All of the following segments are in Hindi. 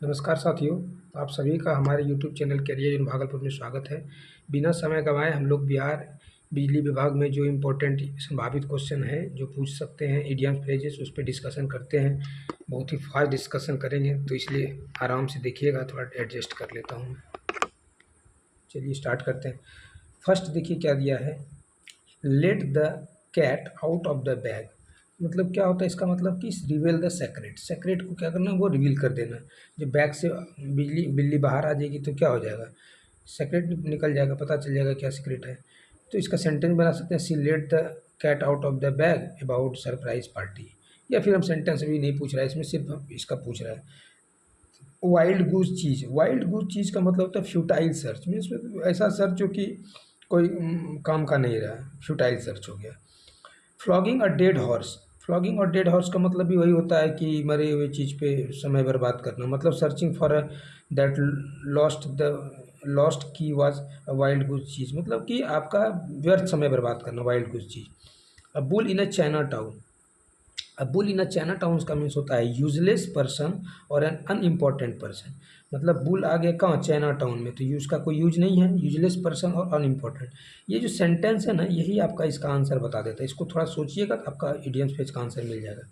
नमस्कार साथियों, आप सभी का हमारे YouTube channel career in Bhagalpur में स्वागत है। बिना समय गंवाए हम लोग बिहार बिजली विभाग में जो इम्पोर्टेंट संभावित क्वेश्चन है जो पूछ सकते हैं इडियम फ्रेजेस उस पर डिस्कशन करते हैं। बहुत ही फास्ट डिस्कशन करेंगे तो इसलिए आराम से देखिएगा, थोड़ा एडजस्ट कर लेता हूँ। चलिए स्टार्ट करते हैं। फर्स्ट देखिए क्या दिया है, let the cat out of the bag. मतलब क्या होता है इसका मतलब कि रिवील द सेक्रेट। सेक्रेट को क्या करना है, वो रिवील कर देना। जब बैग से बिल्ली बाहर आ जाएगी तो क्या हो जाएगा, सेक्रेट निकल जाएगा, पता चल जाएगा क्या सीक्रेट है। तो इसका सेंटेंस बना सकते हैं, see let the cat out of the bag about surprise party. या फिर हम सेंटेंस भी नहीं पूछ रहा है इसमें, सिर्फ इसका पूछ रहा है। वाइल्ड गूज चीज़, वाइल्ड गूज चीज़ का मतलब होता है फ्यूटाइल सर्च। मीन्स ऐसा सर्च जो कि कोई काम का नहीं रहा, फ्यूटाइल सर्च हो गया। Flogging a dead horse, flogging और डेड हॉर्स का मतलब भी वही होता है कि मरे हुए चीज़ पे समय बर्बाद करना। मतलब सर्चिंग फॉर दैट लॉस्ट की वाज अ वाइल्ड गुज चीज़, मतलब कि आपका व्यर्थ समय बर्बाद करना, wild goose chase. A bull in a china town, अब bull in a china town का मीन्स होता है यूजलेस पर्सन और एन अनइम्पॉर्टेंट पर्सन। मतलब बुल आ गया कहाँ, चाइना टाउन में, तो यूज का कोई यूज नहीं है, यूजलेस पर्सन और अनइम्पॉर्टेंट। ये जो सेंटेंस है ना, यही आपका इसका आंसर बता देता है। इसको थोड़ा सोचिएगा तो आपका इडियम फ्रेज का आंसर मिल जाएगा।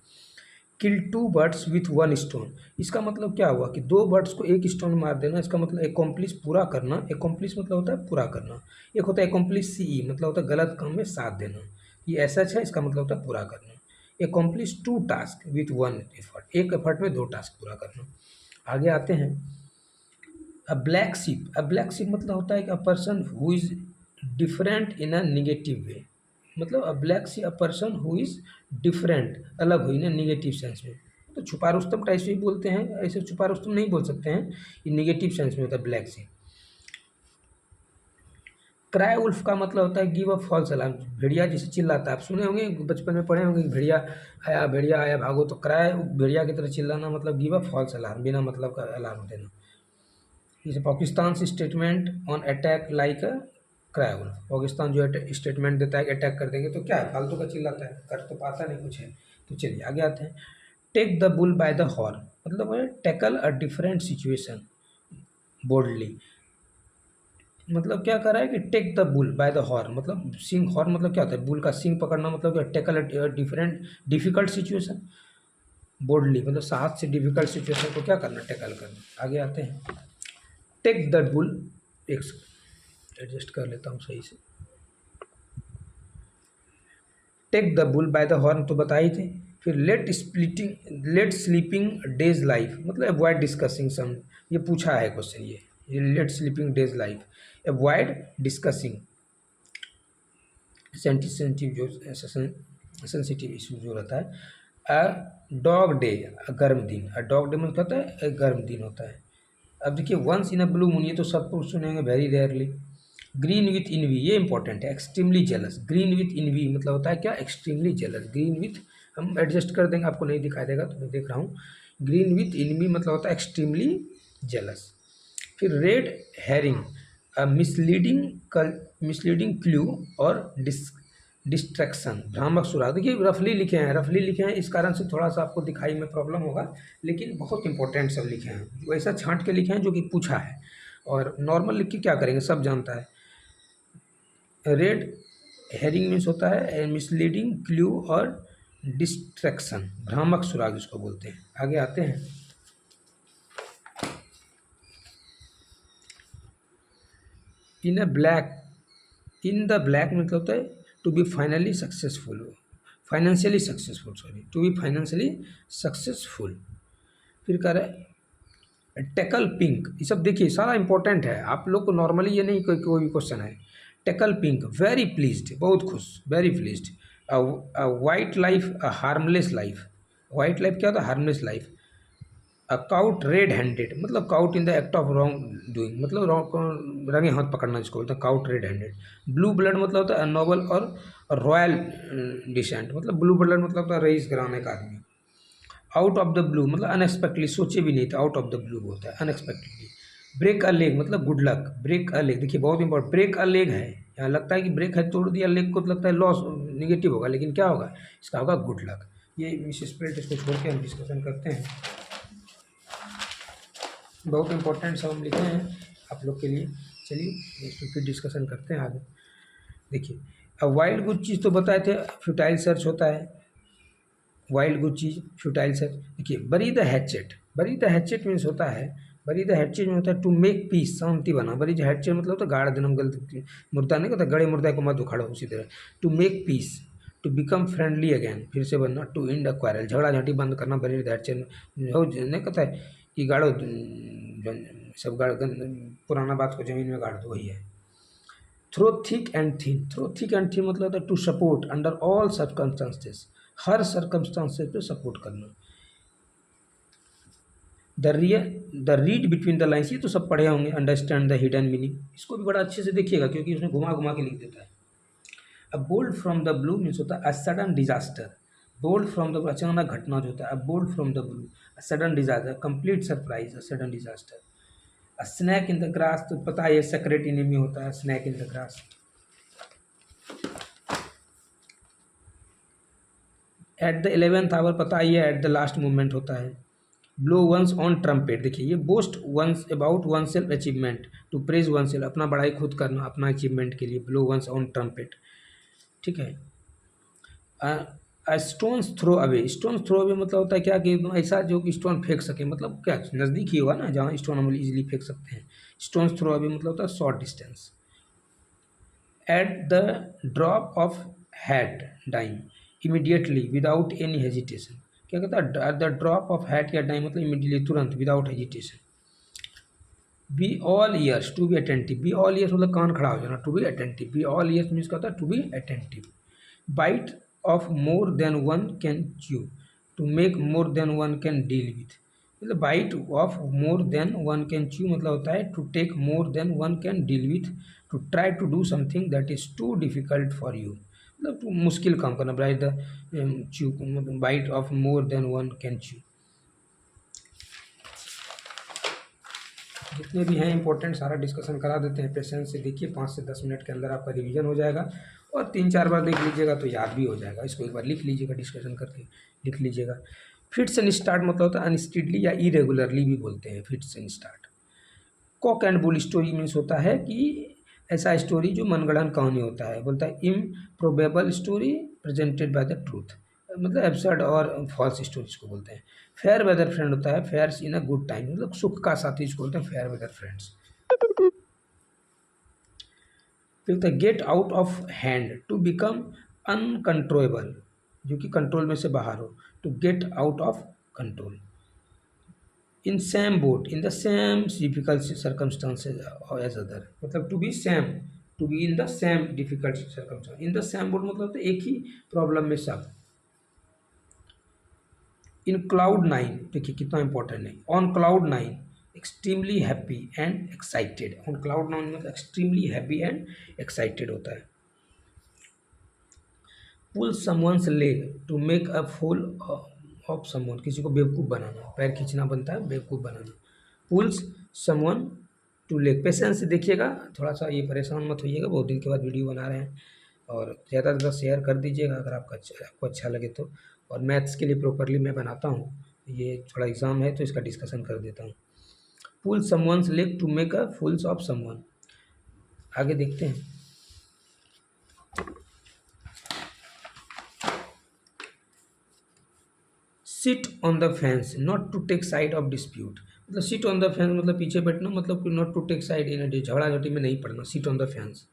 Kill two birds with one stone, इसका मतलब क्या हुआ कि दो बर्ड्स को एक स्टोन मार देना। इसका मतलब एकम्प्लिश, पूरा करना। एकम्प्लिश मतलब होता है पूरा करना। एक होता है एकम्प्लिश सी, मतलब होता है गलत काम में साथ देना। ये ऐसा है, इसका मतलब होता है पूरा करना। Accomplish two task with one effort, एक एफर्ट में दो टास्क पूरा करना। आगे आते हैं। A black sheep, a black sheep मतलब होता है कि a person who is different in a negative way. मतलब a black sheep, a person who is different, अलग हुई ना, निगेटिव सेंस में। तो छुपा रुस्तम टाइप से ही बोलते हैं, ऐसे छुपा रुस्तम नहीं बोल सकते हैं, ये निगेटिव सेंस में होता है ब्लैक शिप। क्राई उल्फ का मतलब होता है गिव अ फॉल्स अलार्म। भेड़िया जिसे चिल्लाता है, आप सुने होंगे, बचपन में पढ़े होंगे कि भेड़िया आया भागो। तो क्राई, भेड़िया की तरह चिल्लाना मतलब गिव अ फॉल्स अलार्म, बिना मतलब का अलार्म देना। जैसे पाकिस्तान से statement on attack like a cry wolf, Pakistan जो स्टेटमेंट देता है कि अटैक कर देंगे, तो क्या है, फालतू का चिल्लाता है, कर तो पाता नहीं कुछ है। तो चलिए आगे आते हैं। Take the bull by the horn, मतलब है tackle a different situation boldly. मतलब क्या कर रहा है कि take the bull by the horn, मतलब सिंग। हॉर्न मतलब क्या होता है, बुल का सिंग पकड़ना। मतलब क्या, tackle different difficult situation boldly, मतलब साहस से डिफिकल्ट सिचुएशन को क्या करना, टैकल करना। आगे आते हैं। टेक द बुल, एक एडजस्ट कर लेता हूँ सही से। Take the bull by the horn तो बता ही थे। फिर लेट स्लीपिंग डेज लाइफ, मतलब अवॉइड डिस्कसिंग सम। ये पूछा है क्वेश्चन, ये let sleeping days life avoid discussing sensitive जो सेंसिटिव इशू जो रहता है। अ डॉग डे, गर्म दिन। अ डॉग डे में क्या होता है, गर्म दिन होता है। अब देखिए, once in a blue moon, ये तो सबको सुनेंगे, very rarely. Green with envy, ये इंपॉर्टेंट है। Extremely jealous, green with envy मतलब होता है क्या, एक्सट्रीमली जेलस। ग्रीन विथ, हम एडजस्ट कर देंगे, आपको नहीं दिखाई देगा तो मैं देख रहा हूँ। ग्रीन विथ इनवी मतलब होता है एक्सट्रीमली जेलस। फिर रेड हेरिंग, मिसलीडिंग क्लू और डिस्ट्रैक्शन, भ्रामक सुराग। देखिए रफली लिखे हैं, रफली लिखे हैं, इस कारण से थोड़ा सा आपको दिखाई में प्रॉब्लम होगा, लेकिन बहुत इंपॉर्टेंट सब लिखे हैं। वैसा छांट के लिखे हैं जो कि पूछा है, और नॉर्मल लिख के क्या करेंगे, सब जानता है। रेड हेरिंग मीन्स होता है मिसलीडिंग क्लू और डिस्ट्रैक्शन, भ्रामक सुराग जिसको बोलते हैं। आगे आते हैं। In a black, in the black मतलब होता है to be finally successful, financially successful, sorry, to be financially successful. फिर कह रहा है टेकल पिंक, ये सब देखिए सारा इंपॉर्टेंट है, आप लोग को नॉर्मली ये नहीं कोई भी क्वेश्चन है। टेकल पिंक, वेरी प्लीज्ड, बहुत खुश, वेरी प्लीज्ड। वाइट लाइफ, अ हार्मलेस लाइफ। वाइट लाइफ क्या होता है, हार्मलेस लाइफ। अ काउट रेड हैंडेड, मतलब cout in the act of wrong doing, मतलब रंगे हाथ पकड़ना जिसको बोलते हैं, cout red handed. Blue blood मतलब होता है नोबल और रॉयल डिसेंट, मतलब ब्लू ब्लड मतलब होता है रईस घराने का आदमी। आउट ऑफ द ब्लू मतलब अनएक्सपेक्टली, सोचे भी नहीं थे, आउट ऑफ द ब्लू होता है अनएक्सपेक्टेडली। ब्रेक अ लेग मतलब good luck, break a leg, देखिए बहुत इंपॉर्टेंट, ब्रेक अ लेग है। यहाँ लगता है कि ब्रेक है, तोड़ दिया लेग को, तो लगता है लॉस, निगेटिव होगा, लेकिन क्या होगा, इसका होगा गुड लक। ये मिस स्प्रेड, इसको छोड़ के हम डिस्कशन करते हैं। बहुत इंपॉर्टेंट सब हम लिखे हैं आप लोग के लिए। चलिए इस पर फिर डिस्कशन करते हैं आगे। देखिए, अब वाइल्ड कुछ चीज़ तो बताए थे, फ्यूटाइल सर्च होता है, वाइल्ड कुछ चीज़ फ्यूटाइल सर्च। देखिए, bury the hatchet, bury the hatchet means होता है, बरी द हैचेट में होता है टू मेक पीस, शांति बना। बरी द हैचेट मतलब होता है गाड़ देना, गलत मुर्दा नहीं कहता, गड़े मुर्दा को मत उखाड़ो, उसी तरह to make peace, to become friendly again, फिर से बनना, टू एंड अ क्वारल, झगड़ा झाटी बंद करना। बरी द हैचेट हो नहीं कहता है कि गाड़ो सब गाड़, पुराना बात को जमीन में गाड़ दो, वही है। Through thick and thin, through thick and thin मतलब होता है to support under all circumstances, हर सर्कमस्टांसेस पे सपोर्ट करना। The read between the lines, ये तो सब पढ़े होंगे। अंडरस्टैंड द हिडन मीनिंग, इसको भी बड़ा अच्छे से देखिएगा क्योंकि उसमें घुमा घुमा के लिख देता है। अब bolt from the blue means होता है a sudden disaster, bolt from the, अचानक घटना जो होता है। अब bolt from the blue, a sudden disaster, complete surprise, a sudden disaster. A snake in the grass, तो पता है ये सेक्रेट इनेमी होता है, snake in the grass. At the 11th hour, पता ही है एट द लास्ट मोमेंट होता है। ब्लो वंस ऑन ट्रम्पेट, देखिए ये boast once about one self achievement, to praise one self, अपना बड़ाई खुद करना अपना अचीवमेंट के लिए, ब्लो वंस ऑन ट्रम्पेट। ठीक है। Stones throw away, stone throw away मतलब होता है क्या कि ऐसा जो कि स्टोन फेंक सके, मतलब क्या नज़दीक ही होगा ना जहाँ स्टोन हम इजीली फेंक सकते हैं। स्टोन्स थ्रो अवे मतलब होता है short distance. At the drop of hat dime, immediately without any hesitation, क्या कहता है at the drop of hat या डाइम मतलब इमीडिएटली, तुरंत, without hesitation. Be all ears, to be attentive, be all ears मतलब कान खड़ा हो जाना, to be attentive, be all ears means क्या होता है to be attentive. Bite off more than one can chew, to make more than one can deal with, मतलब bite off more than one can chew मतलब होता है to take more than one can deal with, to try to do something that is too difficult for you, मतलब मुश्किल काम करना। Bite the chew, bite off more than one can chew. जितने भी हैं इंपॉर्टेंट सारा डिस्कशन करा देते हैं, पेशेंस से देखिए, 5 से 10 मिनट के अंदर आपका रिवीजन हो जाएगा और 3-4 बार देख लीजिएगा तो याद भी हो जाएगा। इसको एक बार लिख लीजिएगा, डिस्कशन करके लिख लीजिएगा। फिट्स एंड स्टार्ट मतलब होता है अनस्टेडली या इरेगुलरली भी बोलते हैं, fits and start. Cock and bull story means होता है कि ऐसा स्टोरी जो मनगढ़ंत कहानी होता है, बोलता है improbable story presented by the truth, मतलब एब्सर्ड और फॉल्स स्टोरीज को बोलते हैं। फेयर वेदर फ्रेंड होता है fares in a good time, मतलब सुख का साथी इसको बोलते हैं फेयर वेदर फ्रेंड्स। फिर होता है get out of hand, to become uncontrollable, जो कि कंट्रोल में से बाहर हो, to get out of control. In same boat, in the same difficult circumstances as other, मतलब to be same, to be in the same difficult circumstance, in the same boat मतलब तो एक ही प्रॉब्लम में सब। इन क्लाउड नाइन, देखिए कितना इंपॉर्टेंट है, on cloud nine extremely happy and excited, on cloud nine मतलब एक्सट्रीमली हैप्पी एंड एक्साइटेड होता है। Pull someone's leg, to make a fool of someone, किसी को बेवकूफ़ बनाना, पैर खींचना बनता है बेवकूफ़ बनाना। Pulls someone to leg, patience से देखिएगा, थोड़ा सा ये परेशान मत होइएगा, बहुत दिन के बाद वीडियो बना रहे हैं, और ज़्यादा से ज़्यादा शेयर कर दीजिएगा अगर आपको अच्छा लगे तो। और मैथ्स के लिए प्रॉपरली मैं बनाता हूँ, ये थोड़ा एग्ज़ाम है तो इसका डिस्कशन कर देता हूँ। Pull someone's leg to make a fools of someone, आगे देखते हैं। Sit on the fence not to take side of dispute, मतलब सिट ऑन द फेंस मतलब पीछे बैठना, मतलब not to take side in झगड़ा झटी में नहीं पड़ना, sit on the fence.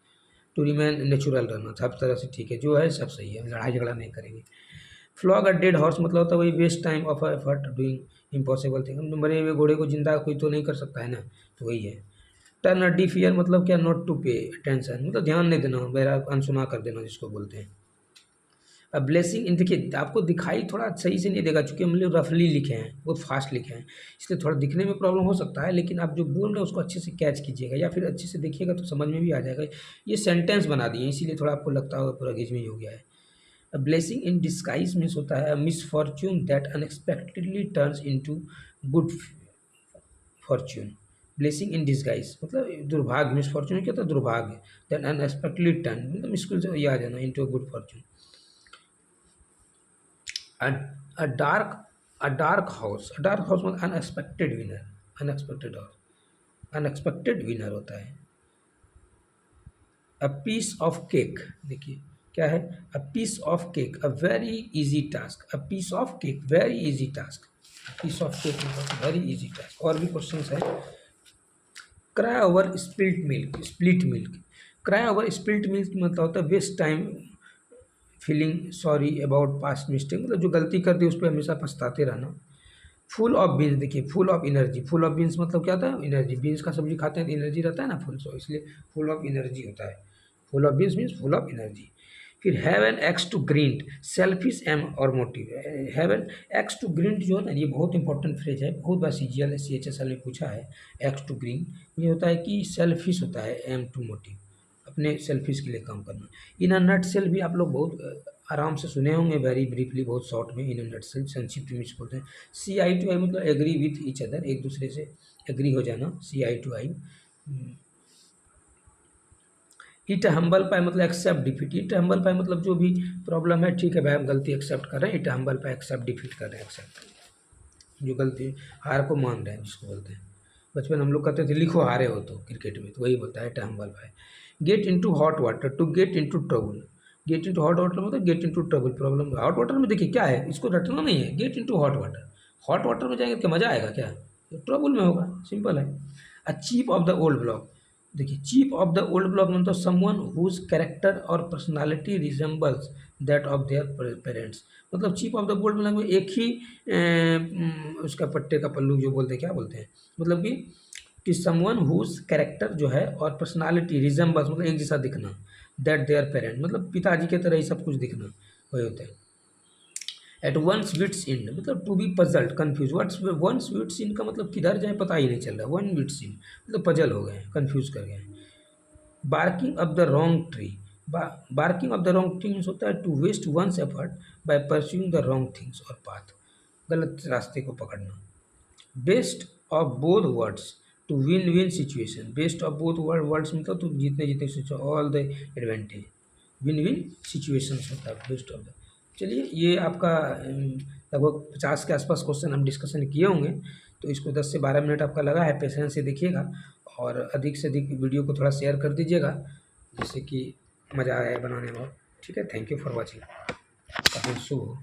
To remain natural रहना, सब तरह से ठीक है, जो है सब सही है, लड़ाई झगड़ा नहीं करेंगे। फ्लॉग अ डेड हॉर्स मतलब होता है वही waste time of effort doing impossible thing, मरे हुए घोड़े को जिंदा कोई तो नहीं कर सकता है ना, तो वही है। टर्न अ डीफ ईयर मतलब क्या, नॉट टू पे अटेंशन, मतलब ध्यान नहीं देना, बहरा अनसुना कर देना जिसको बोलते हैं। अब ब्लेसिंग इन, देखिए आपको दिखाई थोड़ा सही से नहीं देगा क्योंकि हम लोग रफली लिखे हैं, बहुत फास्ट लिखे हैं, इसलिए थोड़ा दिखने में प्रॉब्लम हो सकता है, लेकिन आप जो बोल रहे हैं उसको अच्छे से कैच कीजिएगा या फिर अच्छे से देखिएगा तो समझ में भी आ जाएगा। ये सेंटेंस बना दिए इसीलिए थोड़ा आपको लगता होगा पूरा गिज में हो गया है। A blessing in disguise means होता है misfortune that unexpectedly turns into good Fortune. Blessing in disguise मतलब दुर्भाग्य, मिसफॉर्च्यून क्या होता है दुर्भाग्य, दैट अनएक्सपेक्टेडली टर्न मतलब मुश्किल से ये आ जाना into good Fortune. a, a dark a dark house, a dark house मतलब अनएक्सपेक्टेड विनर, अनएक्सपेक्टेड और अनएक्सपेक्टेड विनर होता है। अ पीस ऑफ केक, देखिए क्या है, a piece of cake a very easy task, a piece of cake very easy task, piece of cake मतलब वेरी इजी टास्क। और भी क्वेश्चन है। Cry over spilt milk, split milk, cry over spilt milk मतलब होता है waste time feeling sorry about past mistake, मतलब जो गलती कर दी उस पर हमेशा पछताते रहना। फुल ऑफ बीन्स, देखिए full of energy, full of beans मतलब क्या होता है, एनर्जी, बीन्स का सब्जी खाते हैं तो एनर्जी रहता है ना फुल, सो इसलिए फुल ऑफ एनर्जी होता है। Full of beans means full of energy. फिर have an axe to grind, selfish aim or motive. Have an axe to grind जो होता है ये बहुत इंपॉर्टेंट फ्रेज है, बहुत बार CGL CHSL में पूछा है। एक्स टू ग्रीन ये होता है कि सेल्फिश होता है, एम टू मोटिव, अपने सेल्फिश के लिए काम करना। इन अ नट सेल भी आप लोग बहुत आराम से सुने होंगे, वेरी ब्रीफली, बहुत शॉर्ट में। इन अ नट सेल संक्षिप्त में बोलते हैं। CI to I मतलब एग्री विथ ईच अदर, एक दूसरे से एग्री हो जाना, CI to I। Eat humble pie मतलब accept defeat, eat humble pie मतलब जो भी प्रॉब्लम है, ठीक है भाई हम गलती एक्सेप्ट कर रहे हैं, eat humble pie accept defeat कर रहे हैं, एक्सेप्ट जो गलती हार को मान रहे हैं जिसको बोलते हैं। बचपन हम लोग कहते थे लिखो हारे हो तो क्रिकेट में, तो वही बोलता है eat humble pie. Get into hot water, to get into trouble, get into hot water मतलब get into trouble, problem. Hot water में देखिए क्या है, इसको रटना नहीं है, get into hot water, hot water में जाएंगे क्या मज़ा आएगा क्या, तो ट्रबल में होगा, सिंपल है। A chief of the old block, देखिए chief of the old block मतलब someone whose character or personality resembles that of their parents, मतलब chief of the old block में एक ही उसका पट्टे का पल्लू जो बोलते हैं, क्या बोलते हैं, मतलब कि समवन हुज कैरेक्टर जो है और पर्सनालिटी रिजेंबल्स मतलब एक जैसा दिखना, दैट देयर पेरेंट मतलब पिताजी के तरह ही सब कुछ दिखना, वही होता है। एट वंस विट्स इंड मतलब to be puzzled confused, what's one's wits end का मतलब किधर जाए पता ही नहीं चल रहा, वन विट्स इंड मतलब पजल हो गए, कन्फ्यूज कर गए। Barking of the wrong tree, barking of the wrong things होता है to waste one's effort by pursuing the wrong things और पाथ, गलत रास्ते को पकड़ना। Best of both words to win win situation, best of both words मतलब तुम जीतने जीतने सोचो, all the advantage, win win situations होता है बेस्ट ऑफ द। चलिए ये आपका लगभग 50 के आसपास क्वेश्चन हम डिस्कशन किए होंगे, तो इसको 10 से 12 मिनट आपका लगा है, पेशेंस से देखिएगा और अधिक से अधिक वीडियो को थोड़ा शेयर कर दीजिएगा जिससे कि मज़ा आए बनाने में। ठीक है, थैंक यू फॉर वॉचिंग, काफ़ी शुभ हो।